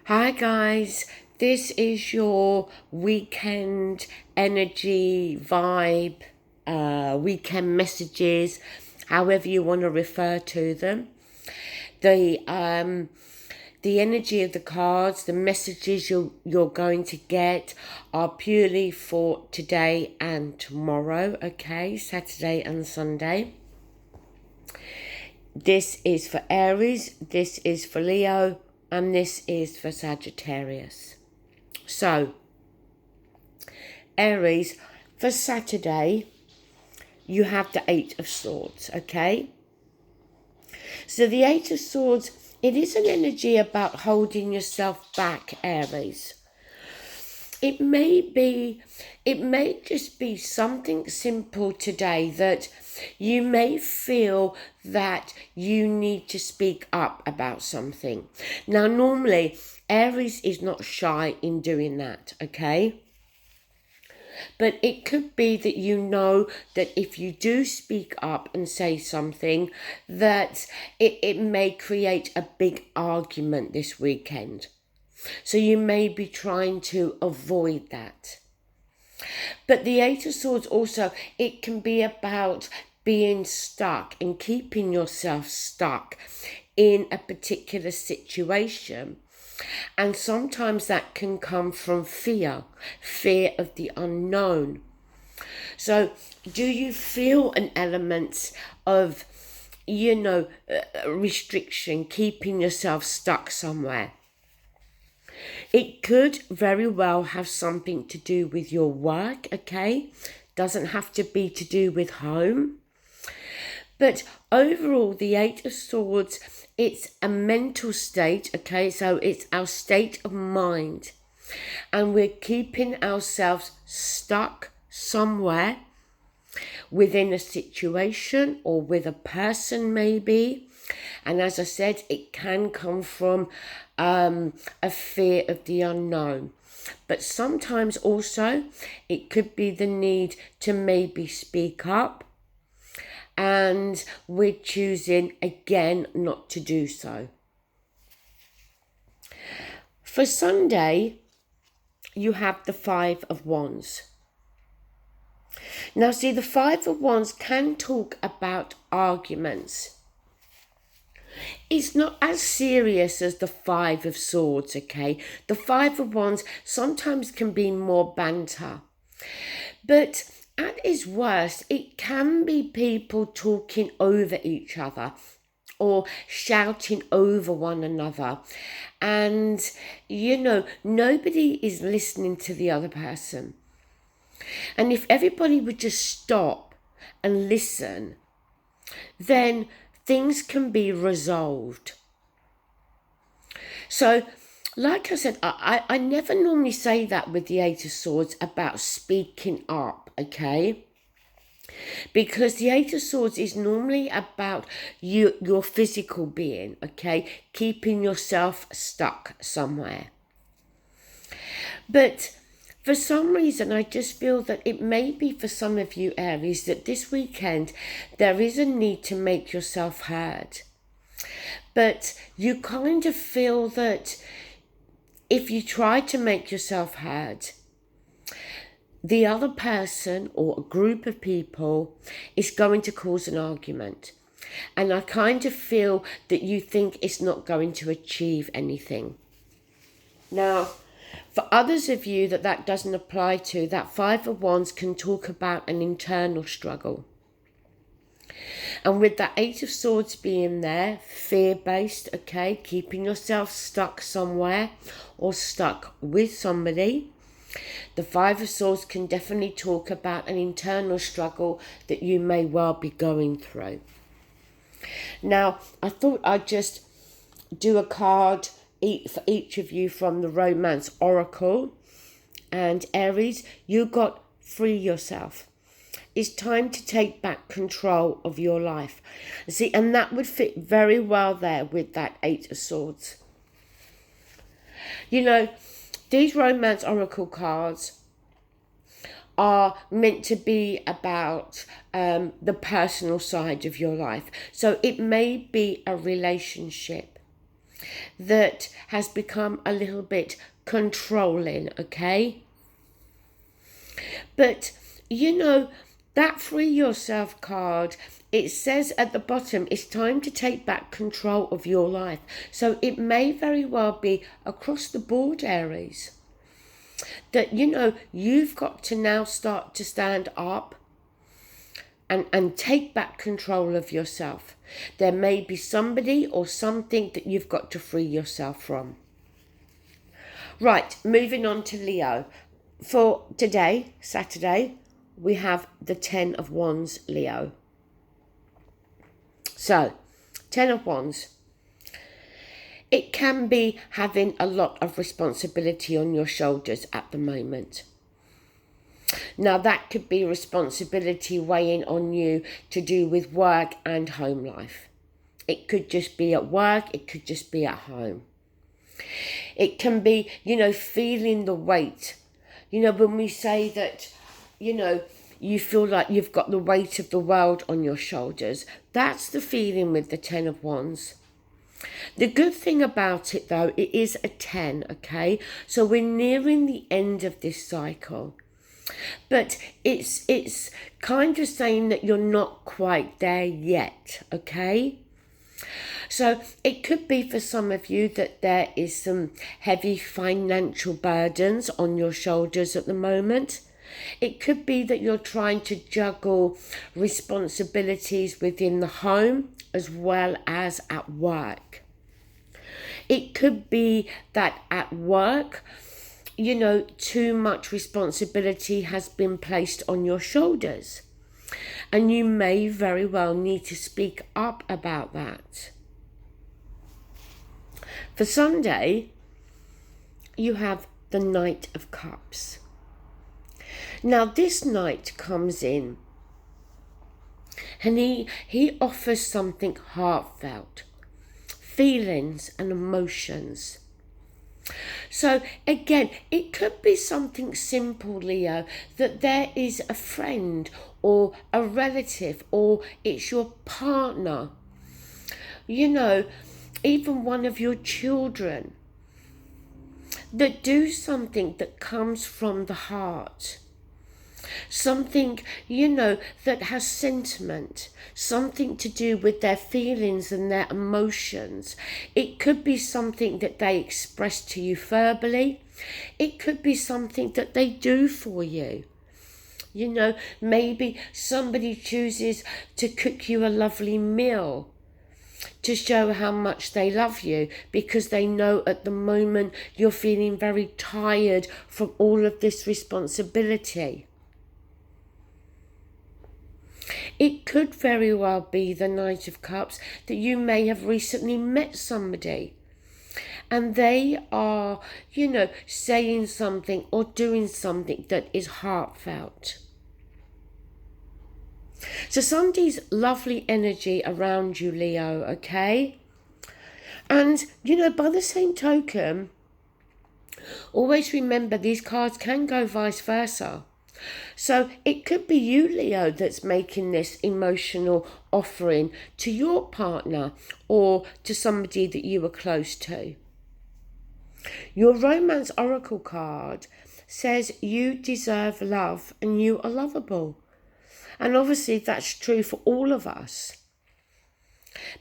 Hi guys, this is your weekend energy vibe, weekend messages, however you want to refer to them. The um, the energy of the cards, the messages you're going to get are purely for today and tomorrow, okay? Saturday and Sunday. This is for Aries, this is for Leo, and this is for Sagittarius. So, Aries, for Saturday, you have the Eight of Swords, okay? So the Eight of Swords, it is an energy about holding yourself back, Aries. It may just be something simple today that you may feel that you need to speak up about something. Now, normally, Aries is not shy in doing that, okay? But it could be that you know that if you do speak up and say something, that it may create a big argument this weekend. So you may be trying to avoid that. But the Eight of Swords also, it can be about being stuck and keeping yourself stuck in a particular situation. And sometimes that can come from fear of the unknown. So do you feel an element of, restriction, keeping yourself stuck somewhere? It could very well have something to do with your work, okay? Doesn't have to be to do with home. But overall, the Eight of Swords, it's a mental state, okay? So it's our state of mind. And we're keeping ourselves stuck somewhere within a situation or with a person maybe. And as I said, it can come from a fear of the unknown. But sometimes also it could be the need to maybe speak up, and we're choosing again not to do so. For Sunday, you have the Five of Wands. Now see, the Five of Wands can talk about arguments. It's not as serious as the Five of Swords, okay? The Five of Wands sometimes can be more banter. But at its worst, it can be people talking over each other or shouting over one another. And, nobody is listening to the other person. And if everybody would just stop and listen, then things can be resolved. So, like I said, I never normally say that with the Eight of Swords about speaking up, okay? Because the Eight of Swords is normally about your physical being, okay? Keeping yourself stuck somewhere. But for some reason, I just feel that it may be for some of you Aries that this weekend there is a need to make yourself heard. But you kind of feel that if you try to make yourself heard, the other person or a group of people is going to cause an argument. And I kind of feel that you think it's not going to achieve anything. Now, for others of you that doesn't apply to, that Five of Wands can talk about an internal struggle. And with that Eight of Swords being there, fear-based, okay, keeping yourself stuck somewhere or stuck with somebody, the Five of Swords can definitely talk about an internal struggle that you may well be going through. Now, I thought I'd just do a card for each of you from the Romance Oracle. And Aries, you got free yourself. It's time to take back control of your life. See, and that would fit very well there with that Eight of Swords. These Romance Oracle cards are meant to be about the personal side of your life. So it may be a relationship. that has become a little bit controlling, okay? But, you know, that free yourself card, it says at the bottom, it's time to take back control of your life. So it may very well be across the board, Aries, that, you know, you've got to now start to stand up and take back control of yourself. There may be somebody or something that you've got to free yourself from. Right, moving on to Leo. For today, Saturday, we have the 10 of Wands, Leo. So, 10 of Wands. It can be having a lot of responsibility on your shoulders at the moment. Now, that could be responsibility weighing on you to do with work and home life. It could just be at work, it could just be at home. It can be, you know, feeling the weight. You know, when we say that, you know, you feel like you've got the weight of the world on your shoulders, that's the feeling with the 10 of Wands. The good thing about it, though, it is a 10, okay? So we're nearing the end of this cycle. But it's kind of saying that you're not quite there yet, okay? So it could be for some of you that there is some heavy financial burdens on your shoulders at the moment. It could be that you're trying to juggle responsibilities within the home as well as at work. It could be that at work, you know, too much responsibility has been placed on your shoulders. And you may very well need to speak up about that. For Sunday, you have the Knight of Cups. Now, this knight comes in and he offers something heartfelt, feelings and emotions. So again, it could be something simple, Leo, that there is a friend or a relative or it's your partner, you know, even one of your children, that do something that comes from the heart. Something, you know, that has sentiment, something to do with their feelings and their emotions. It could be something that they express to you verbally. It could be something that they do for you. You know, maybe somebody chooses to cook you a lovely meal to show how much they love you, because they know at the moment you're feeling very tired from all of this responsibility. It could very well be the Knight of Cups that you may have recently met somebody and they are, you know, saying something or doing something that is heartfelt. So Sunday's lovely energy around you, Leo, okay? And, you know, by the same token, always remember these cards can go vice versa. So it could be you, Leo, that's making this emotional offering to your partner or to somebody that you are close to. Your Romance Oracle card says you deserve love and you are lovable. And obviously that's true for all of us.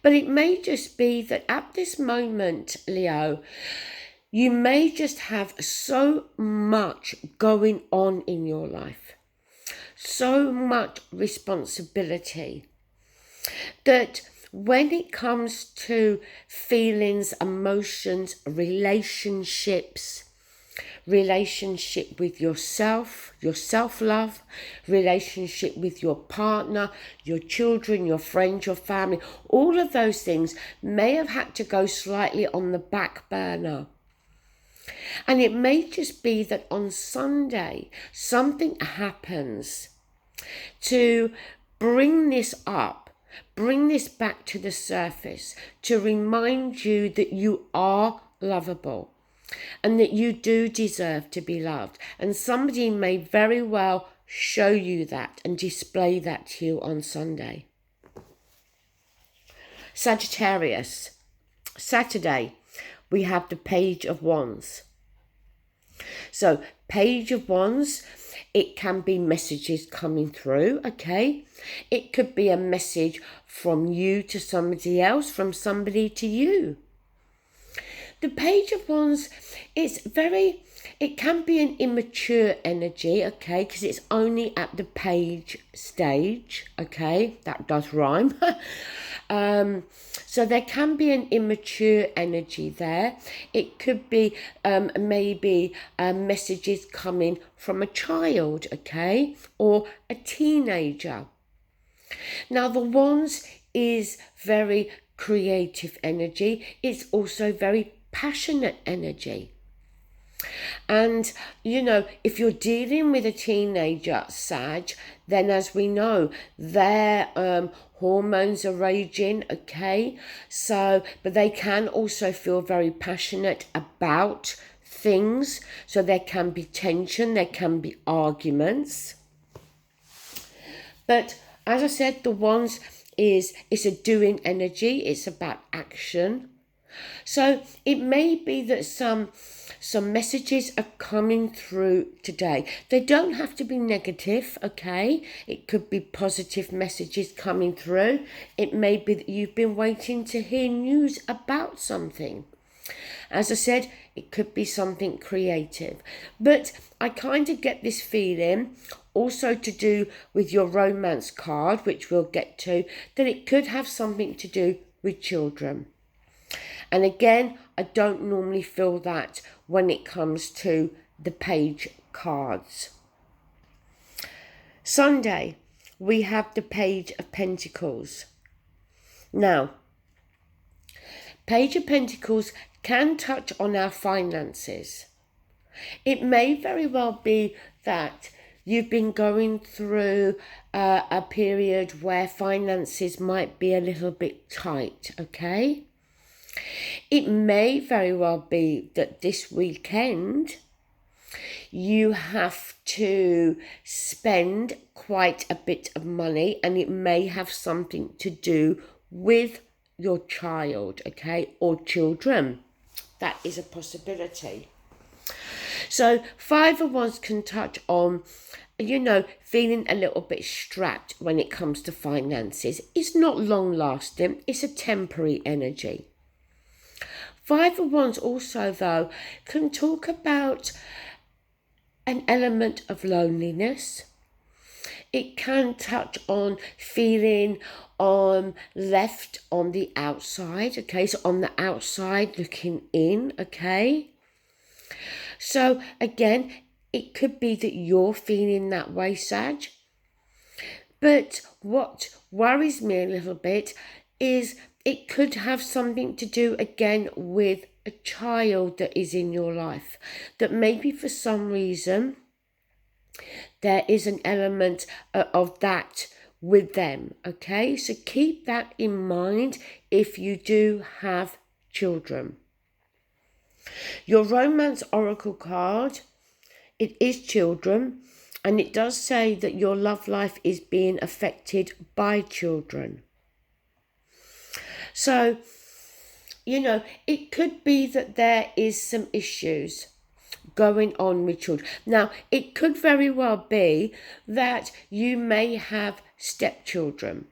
But it may just be that at this moment, Leo, you may just have so much going on in your life, so much responsibility, that when it comes to feelings, emotions, relationships, relationship with yourself, your self-love, relationship with your partner, your children, your friends, your family, all of those things may have had to go slightly on the back burner. And it may just be that on Sunday, something happens to bring this up, bring this back to the surface, to remind you that you are lovable and that you do deserve to be loved. And somebody may very well show you that and display that to you on Sunday. Sagittarius, Saturday. we have the Page of Wands. So Page of Wands, it can be messages coming through, okay? It could be a message from you to somebody else, from somebody to you. The Page of Wands, it can be an immature energy, okay, because it's only at the page stage, okay? That does rhyme. So there can be an immature energy there. It could be maybe messages coming from a child, okay, or a teenager. Now the Wands is very creative energy. It's also very passionate energy. And, you know, if you're dealing with a teenager, Sag, then as we know, their hormones are raging, okay? So, but they can also feel very passionate about things. So there can be tension, there can be arguments. But as I said, the Wands it's a doing energy. It's about action. So it may be that some messages are coming through today. They don't have to be negative, okay? It could be positive messages coming through. It may be that you've been waiting to hear news about something. As I said, it could be something creative. But I kind of get this feeling, also to do with your romance card, which we'll get to, that it could have something to do with children. And again, I don't normally feel that when it comes to the page cards. Sunday, we have the Page of Pentacles. Now, Page of Pentacles can touch on our finances. It may very well be that you've been going through a period where finances might be a little bit tight, okay? It may very well be that this weekend you have to spend quite a bit of money, and it may have something to do with your child, okay, or children. That is a possibility. So Five of Wands can touch on, you know, feeling a little bit strapped when it comes to finances. It's not long lasting. It's a temporary energy. Five of Wands also, though, can talk about an element of loneliness. It can touch on feeling left on the outside, okay? So on the outside looking in, okay? So again, it could be that you're feeling that way, Sag. But what worries me a little bit is it could have something to do again with a child that is in your life, that maybe for some reason there is an element of that with them, okay? So keep that in mind if you do have children. Your romance oracle card, it is children, and it does say that your love life is being affected by children. So, you know, it could be that there is some issues going on with children. Now, it could very well be that you may have stepchildren.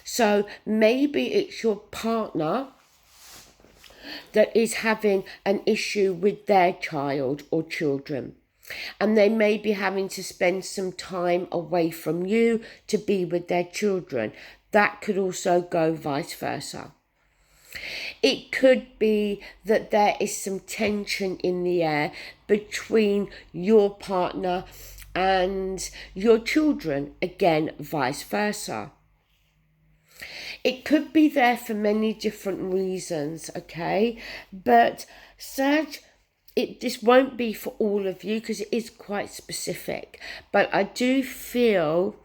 So maybe it's your partner that is having an issue with their child or children, and they may be having to spend some time away from you to be with their children. That could also go vice versa. It could be that there is some tension in the air between your partner and your children, again, vice versa. It could be there for many different reasons, okay? But Sag, this won't be for all of you because it is quite specific. But I do feel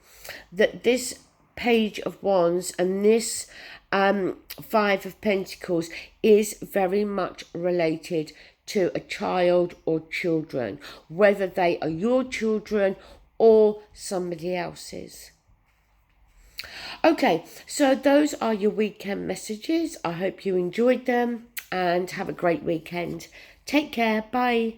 that this Page of Wands and this Five of Pentacles is very much related to a child or children, whether they are your children or somebody else's. Okay, so those are your weekend messages. I hope you enjoyed them. and have a great weekend. Take care. Bye.